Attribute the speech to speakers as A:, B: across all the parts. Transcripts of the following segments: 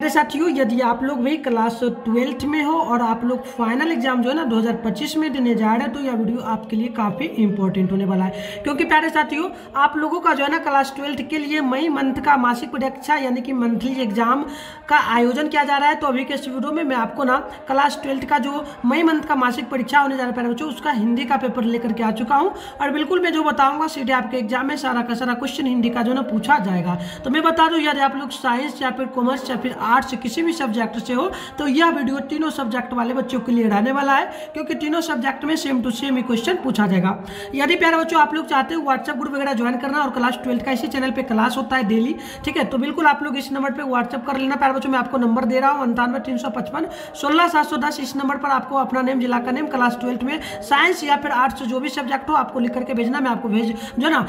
A: साथियों, यदि आप लोग भी क्लास 12th में हो और आप लोग फाइनल एग्जाम जो है ना 2025 में देने जा रहे हैं, तो यह वीडियो आपके लिए काफ़ी इंपॉर्टेंट होने वाला है। क्योंकि प्यारे साथियों, आप लोगों का जो है ना क्लास 12th के लिए मई मंथ का मासिक परीक्षा यानी कि मंथली एग्जाम का आयोजन किया जा रहा है। तो अभी के इस वीडियो में मैं आपको ना क्लास 12th का जो मई मंथ का मासिक परीक्षा होने जा रहा है प्यारे बच्चों, उसका हिंदी का पेपर लेकर के आ चुका हूँ। और बिल्कुल मैं जो बताऊँगा सीधे आपके एग्जाम में सारा का सारा क्वेश्चन हिंदी का जो है ना पूछा जाएगा। तो मैं बता दूँ, यदि आप लोग साइंस या फिर कॉमर्स या फिर आर्ट्स किसी भी सब्जेक्ट से हो, तो यह वीडियो तीनों सब्जेक्ट वाले बच्चों के लिए रहने वाला है, क्योंकि तीनों सब्जेक्ट में सेम टू सेम ही क्वेश्चन पूछा जाएगा। यदि प्यारे बच्चों आप लोग चाहते हो व्हाट्सएप ग्रुप वगैरह ज्वाइन करना, और क्लास 12th का इसी चैनल पे क्लास होता है डेली, ठीक है, तो बिल्कुल आप लोग इस नंबर पे व्हाट्सएप कर लेना। प्यारे बच्चों मैं आपको नंबर दे रहा हूँ 98 355 16 710। इस नंबर पर आपको अपना नेम, जिला का नेम, क्लास 12th में साइंस या फिर आर्ट्स जो भी सब्जेक्ट हो आपको लिख करके भेजना। मैं आपको भेज जो ना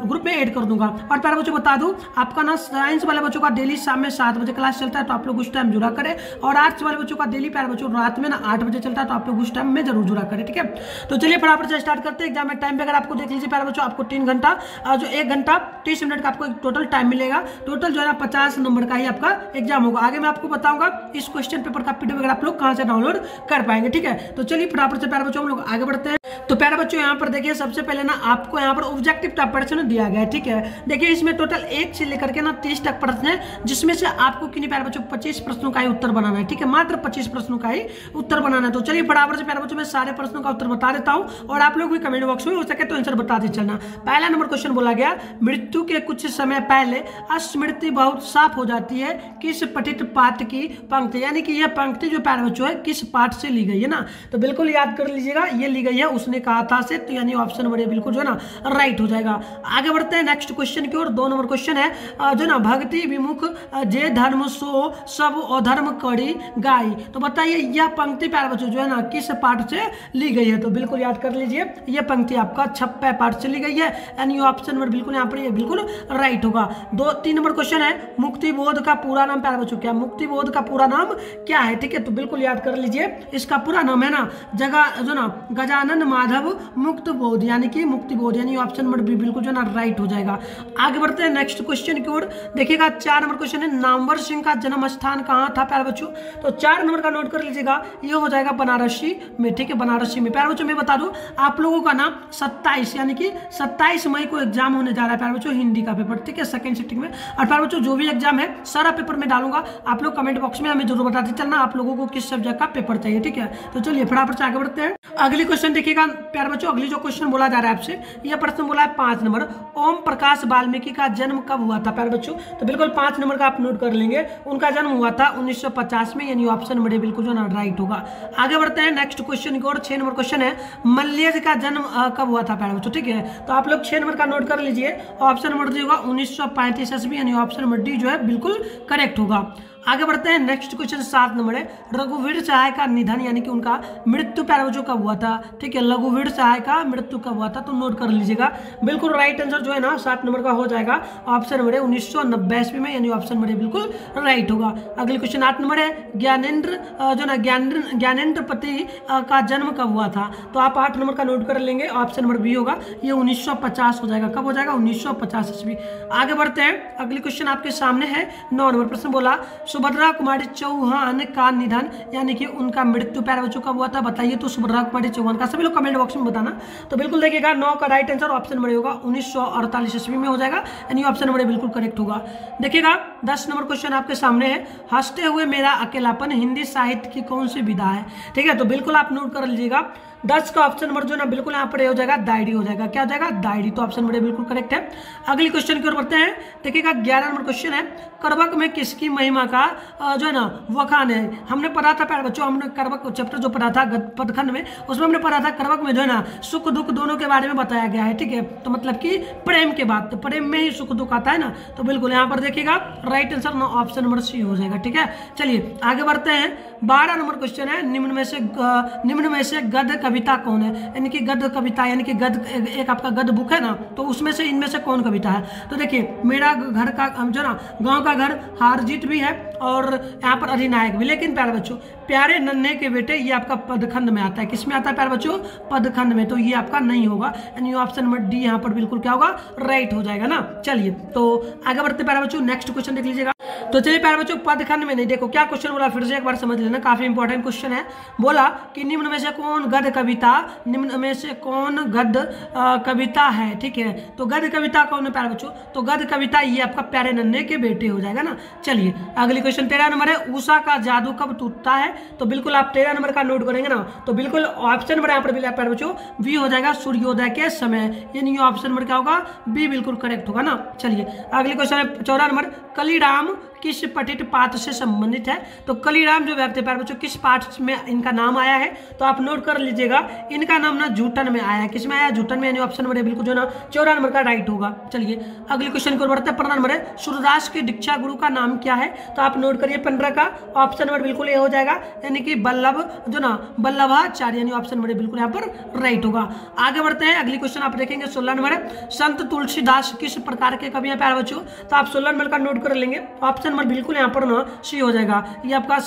A: ग्रुप में ऐड कर दूंगा। और प्यारे बच्चों बता दूं, आपका ना साइंस वाले बच्चों का डेली शाम में 7 बजे क्लास चलता है, तो आप लोग उस टाइम जुड़ा करें। और आर्ट्स वाले बच्चों का डेली प्यारे बच्चों रात में ना 8 बजे चलता है, तो आप लोग उस टाइम में जरूर जुड़ा करें, ठीक है। तो चलिए फटाफट से स्टार्ट करते हैं। एग्जाम में टाइम पे अगर आपको देख लीजिए प्यारे बच्चों, आपको 3 घंटा जो 1 घंटा 30 मिनट का आपको टोटल टाइम मिलेगा। टोटल जो है ना 50 नंबर का ही आपका एग्जाम होगा। आगे मैं आपको बताऊंगा इस क्वेश्चन पेपर का पीडीएफ वगैरह आप लोग कहां से डाउनलोड कर पाएंगे, ठीक है। तो चलिए फटाफट से प्यारे बच्चों हम लोग आगे बढ़ते हैं। तो प्यारे बच्चों यहाँ पर देखिए, सबसे पहले ना आपको यहाँ पर ऑब्जेक्टिव टाइप प्रश्न दिया गया है, ठीक है। देखिए इसमें टोटल 1 से लेकर के ना 30 तक प्रश्न है, जिसमें से आपको किन्हीं प्यारे बच्चों 25 प्रश्नों का ही उत्तर बनाना है, ठीक है। मात्र 25 प्रश्नों का ही उत्तर बनाना है। तो चलिए फटाफट से प्यारे बच्चों मैं सारे प्रश्नों का उत्तर बता देता हूँ, और आप लोग भी कमेंट बॉक्स में हो सके तो आंसर बताते चलना। पहला नंबर क्वेश्चन बोला गया, मृत्यु के कुछ समय पहले स्मृति बहुत साफ हो जाती है, किस पठित पाठ की पंक्ति, यानी कि यह पंक्ति जो प्यारे बच्चों है किस पाठ से ली गई है ना। तो बिल्कुल याद कर लीजिएगा, ये ली गई है उसने कहा था से, तो यानी ऑप्शन नंबर बिल्कुल जो है ना राइट हो जाएगा। आगे बढ़ते हैं नेक्स्ट क्वेश्चन की ओर। 2 नंबर क्वेश्चन है जो ना, भक्ति विमुख जे धर्म सो सब अधर्म करी गाई। तो बताइए यह पंक्ति प्यारे बच्चों जो है ना किस पाठ से ली गई है। तो बिल्कुल याद कर लीजिए, यह पंक्ति आपका 56 पाठ से ली गई है, यानी ऑप्शन नंबर बिल्कुल यहाँ पर ये बिल्कुल राइट होगा। 3 नंबर क्वेश्चन है, मुक्ति बोध का पूरा नाम प्यारे बच्चों क्या, मुक्ति बोध का पूरा नाम क्या है, ठीक है। तो बिल्कुल याद कर लीजिए, इसका पूरा नाम है ना जगह जो ना गजानन माधव मुक्त बोध, यानी कि मुक्ति बोध, यानी ऑप्शन नंबर बी बिल्कुल जो ना राइट हो जाएगा। आगे बढ़ते हैं नेक्स्ट क्वेश्चन की ओर। देखिएगा 4 नंबर क्वेश्चन है, नामवर सिंह का जन्म स्थान कहाँ था प्यारे बच्चों। तो 4 नंबर का नोट कर लीजिएगा, ये हो जाएगा बनारसी में, ठीक है, बनारसी में। प्यारे बच्चों मैं बता दूं आप लोगों का ना 27 यानी कि 27 मई को एग्जाम होने जा रहा है प्यारे बच्चों, हिंदी का पेपर, ठीक है, सेकंड सिटिंग में। और प्यारे बच्चों जो भी एग्जाम है सारा पेपर में डालूंगा, आप लोग कमेंट बॉक्स में हमें जरूर बताते चलना आप लोगों को किस सब्जेक्ट का पेपर चाहिए, ठीक है। तो चलिए फटाफट से आगे बढ़ते हैं। अगली क्वेश्चन देखिएगा प्यारे बच्चों, अगली जो क्वेश्चन बोला जा रहा है आपसे, यह प्रश्न बोला है 5 नंबर, ओम प्रकाश वाल्मीकि का जन्म कब हुआ था प्यारे बच्चों। तो बिल्कुल 5 नंबर का आप नोट कर लेंगे, उनका जन्म हुआ था 1950 में, यानी ऑप्शन नंबर बिल्कुल जो ना राइट होगा। आगे बढ़ते हैं नेक्स्ट क्वेश्चन की ओर। 6 नंबर क्वेश्चन है, मल्लेज का जन्म कब हुआ था प्यारे बच्चों, ठीक है। तो आप लोग 6 नंबर का नोट कर लीजिए, ऑप्शन नंबर डी होगा 1935 ईस्वी, यानी ऑप्शन नंबर डी जो है बिल्कुल करेक्ट होगा। आगे बढ़ते हैं नेक्स्ट क्वेश्चन 7 नंबर है, रघुवीर सहाय का निधन यानी कि उनका मृत्यु प्यारे बच्चों कब हुआ था, ठीक है। रघुवीर सहाय का मृत्यु कब हुआ था, तो नोट कर लीजिएगा, बिल्कुल राइट आंसर जो है ना 7 नंबर का हो जाएगा, ऑप्शन नंबर 1990 ईस्वी में, यानी ऑप्शन नंबर बिल्कुल राइट होगा। अगले क्वेश्चन 8 नंबर है, ज्ञानेंद्र जो ना ज्ञानेंद्र पति का जन्म कब हुआ था। तो आप 8 नंबर का नोट कर लेंगे, ऑप्शन नंबर बी होगा, ये 1950 हो जाएगा। कब हो जाएगा, 1950 ईस्वी। आगे बढ़ते हैं, अगली क्वेश्चन आपके सामने है 9 नंबर प्रश्न बोला, सुभद्रा कुमारी चौहान का निधन यानी कि उनका मृत्यु प्यारे बच्चों कब हुआ था, बताइए। तो सुभद्रा कुमारी चौहान का सभी लोग कमेंट बॉक्स में बताना। तो बिल्कुल देखिएगा 9 का राइट आंसर ऑप्शन नंबर होगा 1948 ईस्वी में हो जाएगा, यानी ऑप्शन नंबर बिल्कुल करेक्ट होगा। देखिएगा 10 नंबर क्वेश्चन आपके सामने है, हंसते हुए मेरा अकेलापन हिंदी साहित्य की कौन सी विधा है, ठीक है। तो बिल्कुल आप नोट कर लीजिएगा, 10 का ऑप्शन नंबर जो ना बिल्कुल यहाँ पर हो जाएगा डायरी हो जाएगा। क्या हो जाएगा, डायरी। तो ऑप्शन नंबर बिल्कुल करेक्ट है। अगली क्वेश्चन की ओर बढ़ते हैं। देखिएगा 11 नंबर क्वेश्चन है, करवक में किसकी महिमा का जो है ना वखान है। हमने पढ़ा था प्यारे बच्चों, हमने करवक चैप्टर जो पढ़ा था पदखंड में, उसमें हमने पढ़ा था करवक में जो है ना सुख दुख दोनों के बारे में बताया गया है, ठीक है। तो मतलब कि प्रेम के बाद, तो प्रेम में ही सुख दुख आता है ना, तो बिल्कुल यहाँ पर देखिएगा राइट आंसर ना ऑप्शन नंबर सी हो जाएगा, ठीक है। चलिए आगे बढ़ते हैं। 12 नंबर क्वेश्चन है, निम्न में से गद्य कविता कौन है, यानी कि गद्य कविता, यानी कि गद्य एक आपका गद्य बुक है ना, तो उसमें से इनमें से कौन कविता है। तो देखिए मेरा घर का जो ना गाँव का घर हार जीत भी है और यहाँ पर अधिनायक भी। लेकिन प्यारे बच्चों प्यारे नन्हे के बेटे ये आपका पदखंड में आता है। किस में आता है प्यारे बच्चों, पदखंड में, तो ये आपका नहीं होगा, यानी ऑप्शन नंबर डी यहाँ पर बिल्कुल क्या होगा, राइट हो जाएगा ना। चलिए तो आगे बढ़ते प्यारे बच्चों, नेक्स्ट क्वेश्चन देख लीजिएगा। तो चलिए प्यारे बच्चों पदखंड में नहीं, देखो क्या क्वेश्चन बोला, फिर से एक बार समझ लेना, काफी इंपॉर्टेंट क्वेश्चन है। बोला कि निम्न में से कौन गद्य कविता, निम्न में से कौन गद्य कविता है, ठीक है। तो गद्य कविता कौन है प्यारे बच्चों, तो गद्य कविता ये आपका प्यारे नन्हे के बेटे हो जाएगा ना। चलिए अगली क्वेश्चन 13 नंबर है, उषा का जादू कब टूटता है। तो बिल्कुल आप 13 नंबर का नोट करेंगे ना, तो बिल्कुल ऑप्शन नंबर यहाँ पर मिला प्यारे बच्चों बी हो जाएगा, सूर्योदय के समय, यानी ऑप्शन नंबर क्या होगा, बी बिल्कुल करेक्ट होगा ना। चलिए अगली क्वेश्चन है 14 नंबर, कलीराम किस पठित पाठ से संबंधित है। तो कलीराम जो व्यक्ति प्यारे बच्चों किस पाठ में इनका नाम आया है, तो आप नोट कर लीजिएगा, इनका नाम ना जूटन में आया है। किस में आया, जूटन में, यानी ऑप्शन नंबर बिल्कुल जो ना 14 नंबर का राइट होगा। चलिए अगले क्वेश्चन को बढ़ते हैं, 15 नंबर है, सूरदास के दीक्षा गुरु का नाम क्या है। तो आप नोट करिए 15 का ऑप्शन नंबर बिल्कुल ये हो जाएगा, यानी कि बल्लभ जो ना वल्लभाचार्य, यानी ऑप्शन नंबर बिल्कुल यहाँ पर राइट होगा। आगे बढ़ते हैं, अगली क्वेश्चन आप देखेंगे 16 नंबर है, संत तुलसीदास किस प्रकार के कवि हैं प्यारे बच्चों। तो आप 16 नंबर का नोट कर लेंगे, ऑप्शन नंबर बिल्कुल यहाँ पर ना सी हो जाएगा, ये आपका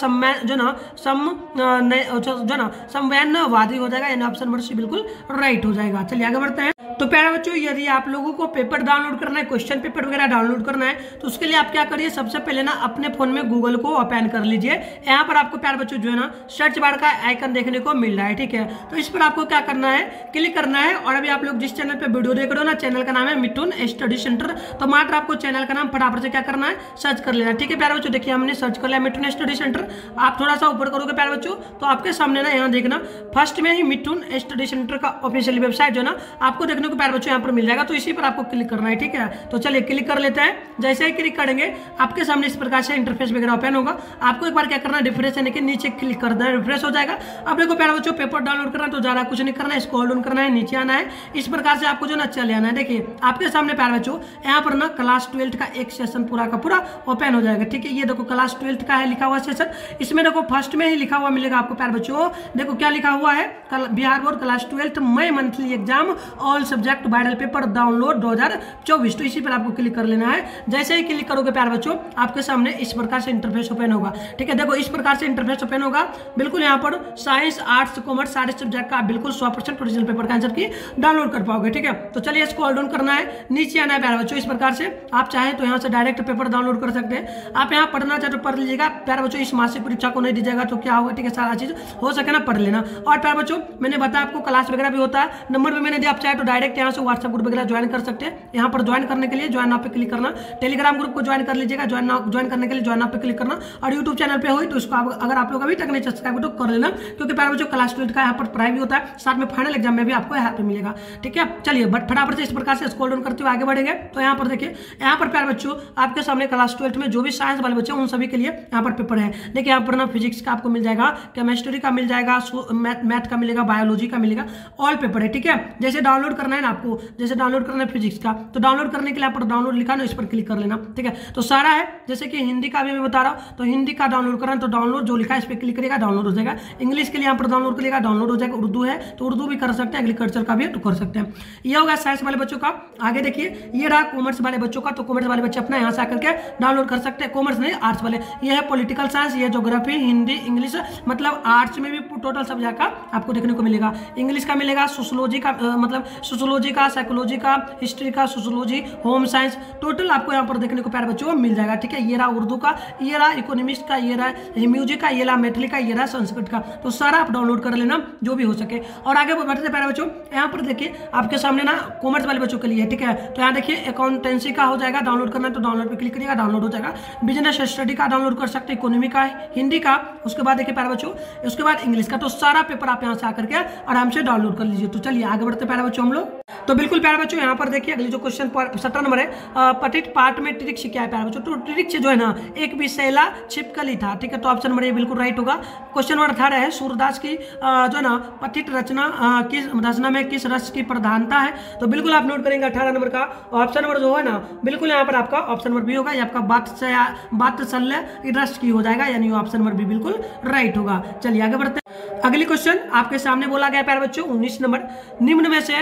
A: समवैनवादी हो जाएगा, यानी ऑप्शन नंबर सी बिल्कुल राइट हो जाएगा। चलिए आगे बढ़ते हैं। तो प्यारे बच्चों यदि आप लोगों को पेपर डाउनलोड करना है, क्वेश्चन पेपर वगैरह डाउनलोड करना है, तो उसके लिए आप क्या करिए, सबसे पहले ना अपने फोन में गूगल को ओपन कर लीजिए। यहाँ पर आपको प्यारे बच्चों जो है ना सर्च बार का आइकन देखने को मिल रहा है, ठीक है। तो इस पर आपको क्या करना है, क्लिक करना है। और अभी आप लोग जिस चैनल पे वीडियो देख रहे हो ना, चैनल का नाम है मिथुन स्टडी सेंटर, तो मात्र आपको चैनल का नाम फटाफट से क्या करना है, सर्च कर लेना, ठीक है प्यारे बच्चों। देखिए हमने सर्च कर लिया मिथुन स्टडी सेंटर, आप थोड़ा सा ऊपर करोगे प्यारे बच्चों, तो आपके सामने ना यहाँ देखना फर्स्ट में ही मिथुन स्टडी सेंटर का ऑफिशियल वेबसाइट जो ना आपको देखने को प्यारे बच्चों यहाँ पर मिल जाएगा, तो इसी पर आपको क्लिक करना है, ठीक है। तो चलिए क्लिक कर लेते हैं। जैसे ही क्लिक करेंगे आपके सामने इस प्रकार से इंटरफेस वगैरह ओपन होगा। आपको एक बार क्या करना है, रिफ्रेश यानी कि नीचे क्लिक कर देना, रिफ्रेश हो जाएगा। अब देखो प्यारे बच्चों पेपर डाउनलोड करना है, तो ज़्यादा कुछ नहीं करना है, स्क्रॉल डाउन करना है, नीचे आना है, इस प्रकार से आपको जो ना चले आना है। देखिए आपके सामने प्यारे बच्चों यहाँ पर ना क्लास 12 का एक सेशन पूरा का पूरा ओपन हो जाएगा, ठीक है। ये देखो क्लास 12 का है लिखा हुआ सेशन, इसमें देखो फर्स्ट में ही लिखा हुआ मिलेगा आपको प्यारे बच्चों, देखो क्या लिखा हुआ है, Bihar board class 12 May monthly exam all subject viral paper download 2024। तो इसी पर आपको क्लिक कर लेना है। जैसे ही क्लिक करोगे प्यारे बच्चों आपके सामने इस प्रकार से इंटरफेस ओपन होगा, ठीक है। देखो इस प्रकार से इंटरफेस ओपन होगा, बिल्कुल यहाँ पर साइंस आर्ट्स कॉमर्स सारे सब्जेक्ट का बिल्कुल 100% ओरिजिनल पेपर का आंसर की डाउनलोड कर पाओगे, ठीक है। तो चलिए स्क्रॉल डाउन करना है, नीचे आना है प्यारे बच्चों। इस प्रकार से आप चाहें तो यहाँ से डायरेक्ट पेपर डाउनलोड कर सकते हैं। आप यहाँ पढ़ना चाहे तो पढ़ लीजिएगा प्यारे बच्चों, इस मासिक परीक्षा को नहीं दीजिएगा तो क्या होगा, ठीक है, सारा चीज हो सके ना पढ़ लेना। और प्यारे बच्चों मैंने बताया आपको क्लास वगैरह भी होता है, नंबर भी मैंने दिया, आप चाहे तो डायरेक्ट यहाँ से व्हाट्सएप ग्रुप वगैरह ज्वाइन कर सकते हैं। यहाँ पर ज्वाइन करने के लिए ज्वाइन नाउ पे क्लिक करना, टेलीग्राम ग्रुप को ज्वाइन कर लीजिएगा, ज्वाइन करने के लिए ज्वाइन नाउ पे क्लिक करना। और यूट्यूब चैनल पे हो तो इसको अगर आप लोग अभी तक नहीं सब्सक्राइब तो कर लेना, क्योंकि प्यारे बच्चों क्लास 12 का यहाँ पर पढ़ाई भी होता है, साथ में फाइनल एग्जाम में भी आपको यहाँ पे मिलेगा, ठीक है। चलिए बट फटाफट से इस प्रकार से स्क्रॉल डाउन करते हुए आगे बढ़ेंगे। तो यहाँ पर देखिए, यहाँ पर प्यारे बच्चों आपके सामने क्लास 12 में जो भी साइंस वाले बच्चे उन सभी के लिए यहाँ पर पेपर है। देखिए यहाँ पर ना फिजिक्स का आपको मिल जाएगा, केमिस्ट्री का मिल जाएगा, मैथ का मिलेगा, बायोलॉजी का मिलेगा, ऑल पेपर है, ठीक है। जैसे डाउनलोड करना है ना आपको, जैसे डाउनलोड करना है फिजिक्स का, तो डाउनलोड करने के लिए यहाँ पर डाउनलोड लिखा ना, इस पर क्लिक कर लेना, ठीक है। तो सारा है, जैसे कि हिंदी का भी मैं बता रहा हूँ, तो हिंदी का डाउनलोड करना है तो डाउनलोड जो लिखा है इस पर क्लिक करेगा, डाउनलोड हो जाएगा। इंग्लिश के लिए यहाँ पर डाउनलोड करेगा, डाउनलोड हो जाएगा। उर्दू है तो उर्दू भी कर सकते हैं, एग्रीकल्चर का भी है तो कर सकते हैं। ये होगा साइंस वाले बच्चों का। आगे देखिए ये रहा कॉमर्स वाले बच्चों का, तो कॉमर्स वाले बच्चे अपना यहाँ से आकर के डाउनलोड कर सकते हैं, कॉमर्स नहीं आर्ट्स वाले। ये है पॉलिटिकल साइंस, ये ज्योग्राफी, हिंदी, इंग्लिश, मतलब आर्ट्स में भी टोटल सब्जेक्ट का आपको देखने को मिलेगा। इंग्लिश का मिलेगा, सोशियोलॉजी का मतलब सोशियोलॉजी का, साइकोलॉजी का, हिस्ट्री का, सोशियोलॉजी, होम साइंस, टोटल आपको यहाँ पर देखने को प्यारे बच्चों मिल जाएगा, ठीक है। ये रहा उर्दू का, ये रहा इकोनॉमिक्स का, ये रहा म्यूजिक का, ये रहा मैथिली का, ये रहा संस्कृत का। तो सारा आप डाउनलोड कर लेना जो भी हो सके। और आगे बढ़ते प्यारे बच्चों, यहाँ पर देखिए आपके सामने ना कॉमर्स वाले बच्चों के लिए, ठीक है। तो यहाँ देखिए अकाउंटेंसी का हो जाएगा, डाउनलोड करना है तो डाउनलोड पे क्लिक करिएगा, डाउनलोड हो जाएगा। बिजनेस स्टडी का डाउनलोड कर सकते हैं, इकोनॉमी का, हिंदी का, उसके बाद देखिए प्यारे बच्चों, उसके बाद इंग्लिश का। तो सारा पेपर आप यहाँ से आकर के आराम से डाउनलोड कर लीजिए। तो चलिए आगे बढ़ते प्यारे बच्चों हम लोग। तो बिल्कुल प्यारे बच्चों यहाँ पर देखिए अगली जो क्वेश्चन 17 नंबर है, पठित पाठ में ट्रिक्स क्या है प्यारे बच्चों। तो ट्रिक्स जो है ना एक विषैला छिपकली था, ठीक है। तो ऑप्शन नंबर ये बिल्कुल राइट होगा। क्वेश्चन नंबर 18 है, सूरदास की जो ना पठित रचना किस रचना में किस रस की प्रधानता है। तो बिल्कुल आप नोट करेंगे 18 नंबर का ऑप्शन नंबर जो है ना, बिल्कुल यहाँ पर आपका ऑप्शन नंबर बी होगा। ये आपका वात्सल्य रस की हो जाएगा, यानी ऑप्शन नंबर बी बिल्कुल राइट होगा। चलिए आगे बढ़ते हैं। अगली क्वेश्चन आपके सामने बोला गया प्यारे बच्चों 19 नंबर, निम्न में से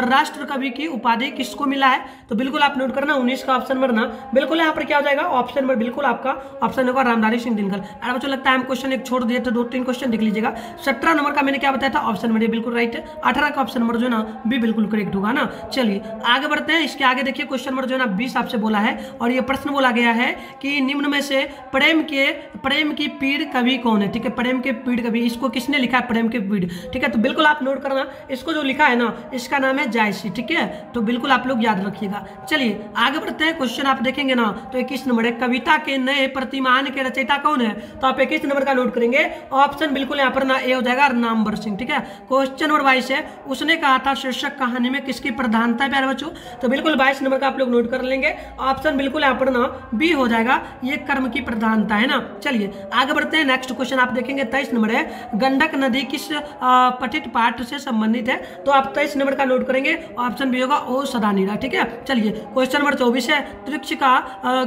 A: राष्ट्र कवि की उपाधि किसको मिला है? तो बिल्कुल आप नोट करना 19 का ऑप्शन नंबर ना, बिल्कुल यहाँ पर क्या हो जाएगा ऑप्शन नंबर, बिल्कुल आपका ऑप्शन होगा रामधारी सिंह दिनकर। प्यारे बच्चों लगता है हम क्वेश्चन एक छोड़ दिए थे, 2-3 क्वेश्चन देख लीजिएगा। 17 नंबर का मैंने क्या बताया था, ऑप्शन नंबर बिल्कुल राइट है। 18 का ऑप्शन नंबर जो है ना बी बिल्कुल करेक्ट होगा ना। चलिए आगे बढ़ते हैं, इसके आगे देखिए क्वेश्चन नंबर जो है ना 20 आपसे बोला है और ये प्रश्न बोला गया है कि निम्न में से प्रेम की पीड़ कवि कौन है? ठीक है, प्रेम के पीड़ कवि, इसको किसने लिखा है प्रेम के पीड़? ठीक है, तो बिल्कुल आप नोट करना, इसको जो लिखा है ना इसका नाम है जायसी। ठीक है, तो बिल्कुल आप लोग याद रखिएगा। चलिए आगे बढ़ते हैं, क्वेश्चन आप देखेंगे ना तो 21 नंबर है, कविता के नए प्रतिमान के रचयिता कौन है? तो आप 21 नंबर का नोट करेंगे, ऑप्शन बिल्कुल यहाँ पर ना ए हो जाएगा नामवर सिंह। ठीक है, क्वेश्चन नंबर 22 है, उसने कहा था शीर्षक कहानी में किसकी प्रधानता है प्यारे बच्चों? तो बिल्कुल 22 नंबर का आप लोग नोट कर लेंगे, ऑप्शन बिल्कुल यहाँ पर ना बी हो जाएगा, ये कर्म की प्रधानता है ना। चलिए आगे बढ़ते हैं, नेक्स्ट क्वेश्चन आप देखेंगे 23 नंबर है, गंडक नदी किस पठित पाठ से संबंधित है? तो आप 23 नंबर का नोट करेंगे, ऑप्शन बी होगा ओ सदानीरा। ठीक है, चलिए क्वेश्चन नंबर 24 है, त्रिक्ष का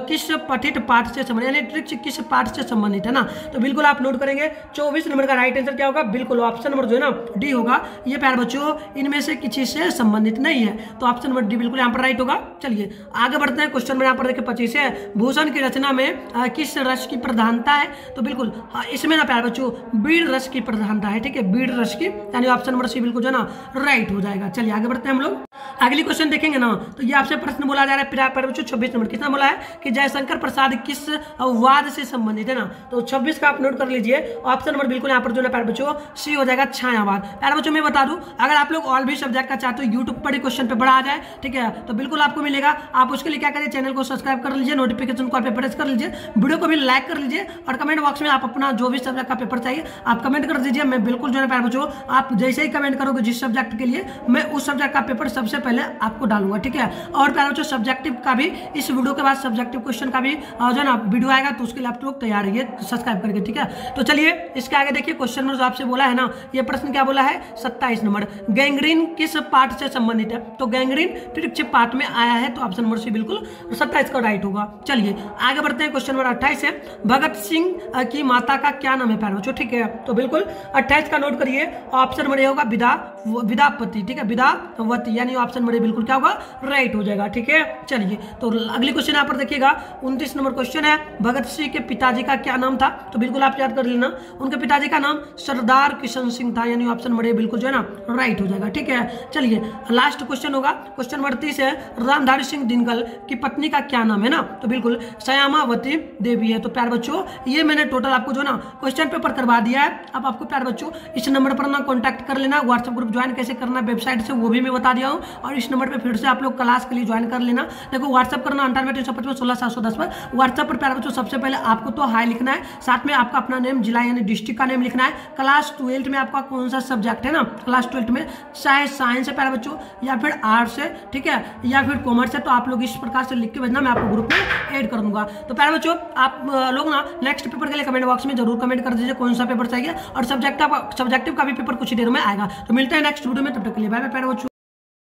A: किस पठित पाठ से संबंधित, यानी त्रिक्ष किस पाठ से संबंधित है ना? तो बिल्कुल आप नोट करेंगे 24 नंबर का राइट आंसर क्या होगा, बिल्कुल ऑप्शन नंबर जो है ना डी होगा, ये प्यारे बच्चों इनमें से किसी से संबंधित नहीं है, तो ऑप्शन नंबर डी बिल्कुल यहाँ पर राइट होगा। चलिए आगे बढ़ते हैं, क्वेश्चन नंबर यहाँ पर देखिए 25 है, भूषण की रचना में किस रस की प्रधानता है? तो बिल्कुल इसमें ना प्यारे बच्चों बीड़ रस की प्रधानता है। ठीक है, बीड़ रस की, यानी ऑप्शन नंबर सी बिल्कुल जो है ना राइट हो जाएगा। चलिए आगे बढ़ते हैं हम लोग, अगली क्वेश्चन देखेंगे ना तो ये आपसे प्रश्न बोला जा रहा है प्यारे बच्चों 26 नंबर, कितना बोला है कि जयशंकर प्रसाद किस वाद से संबंधित है ना? तो 26 का आप नोट कर लीजिए, ऑप्शन नंबर बिल्कुल यहाँ पर जो है प्यारे बच्चों सी हो जाएगा, छायावाद। प्यारे बच्चों मैं बता दूं, अगर आप लोग ऑल भी सब्जेक्ट का चाहते हो यूट्यूब पर ही क्वेश्चन पेपर आ जाए, ठीक है, तो बिल्कुल आपको मिलेगा। आप उसके लिए क्या करिए, चैनल को सब्सक्राइब कर लीजिए, नोटिफिकेशन कॉल पे प्रेस कर लीजिए, वीडियो को भी लाइक कर लीजिए और कमेंट बॉक्स में आप अपना जो भी सब्जेक्ट का पेपर चाहिए आप कमेंट कर दीजिए। मैं बिल्कुल जो है प्यारे बच्चों आप जैसे ही कमेंट करोगे जिस सब्जेक्ट के लिए, मैं उस सब्जेक्ट का पेपर सबसे पहले आपको डालूंगा। ठीक है, और प्यारे बच्चों सब्जेक्टिव का भी इस वीडियो के बाद सब्जेक्टिव क्वेश्चन का भी जो है ना वीडियो आएगा, तो उसके लिए आप लोग तैयार रहिए सब्सक्राइब करके। ठीक है, तो चलिए इसके आगे देखिए क्वेश्चन नंबर जो आपसे बोला है ना, ये प्रश्न क्या बोला है 27 नंबर, गैंग्रीन किस पार्ट से संबंधित है? तो गैंग्रीन त्रिक्ष पार्ट में आया है, तो ऑप्शन नंबर सी बिल्कुल 27 का राइट होगा। चलिए आगे बढ़ते हैं, क्वेश्चन नंबर 28 है, भगत सिंह की माता का क्या नाम है प्यारे बच्चों? ठीक है, तो बिल्कुल 28 का नोट करिए, ऑप्शन नंबर होगा विद्यापति। ठीक है, विद्यावती, यानी ऑप्शन नंबर बिल्कुल क्या होगा राइट हो जाएगा। ठीक है, चलिए तो अगली क्वेश्चन यहाँ पर देखिएगा 29 नंबर क्वेश्चन है, भगत सिंह के पिताजी का क्या नाम था? तो बिल्कुल आप याद कर लेना, उनके पिताजी का नाम सरदार किशन सिंह था, यानी ऑप्शन नंबर बिल्कुल जो है ना राइट हो जाएगा। ठीक है, चलिए लास्ट क्वेश्चन होगा, क्वेश्चन नंबर 30 है, रामधारी सिंह दिनकर की पत्नी का क्या नाम है ना? तो बिल्कुल श्यामावती देवी है। तो प्यारे बच्चों ये मैंने टोटल आपको जो ना क्वेश्चन पेपर करवा दिया है। अब आपको प्यारे बच्चों इस नंबर पर ना कॉन्टैक्ट कर लेना, व्हाट्सएप ग्रुप ज्वाइन कैसे करना वेबसाइट से वो भी मैं बता दिया हूँ, और इस नंबर पर फिर से आप लोग क्लास के लिए ज्वाइन कर लेना। देखो व्हाट्सएप करना 98-355-16-710 पर, व्हाट्सएप पर प्यारे बच्चों सबसे पहले आपको तो हाई लिखना है, साथ में आपका अपना नेम, जिला यानी डिस्ट्रिक्ट का नेम लिखना है, क्लास 12 में आपका कौन सा सब्जेक्ट है ना, क्लास 12 में चाहे साइंस है प्यारे बच्चों या फिर आर्ट्स है, ठीक है, या फिर कॉमर्स है, तो आप लोग इस प्रकार से लिख के भेजना, मैं आपको ग्रुप में ऐड कर दूंगा। तो प्यारे बच्चों आप लोग ना नेक्स्ट पेपर के लिए कमेंट बॉक्स में जरूर कमेंट कर दीजिए कौन सा पेपर चाहिए, और सब्जेक्टिव का भी पेपर कुछ ही देर में आएगा। तो मिलते हैं नेक्स्ट वीडियो में, तब तक के लिए बाय बाय प्यारे बच्चों।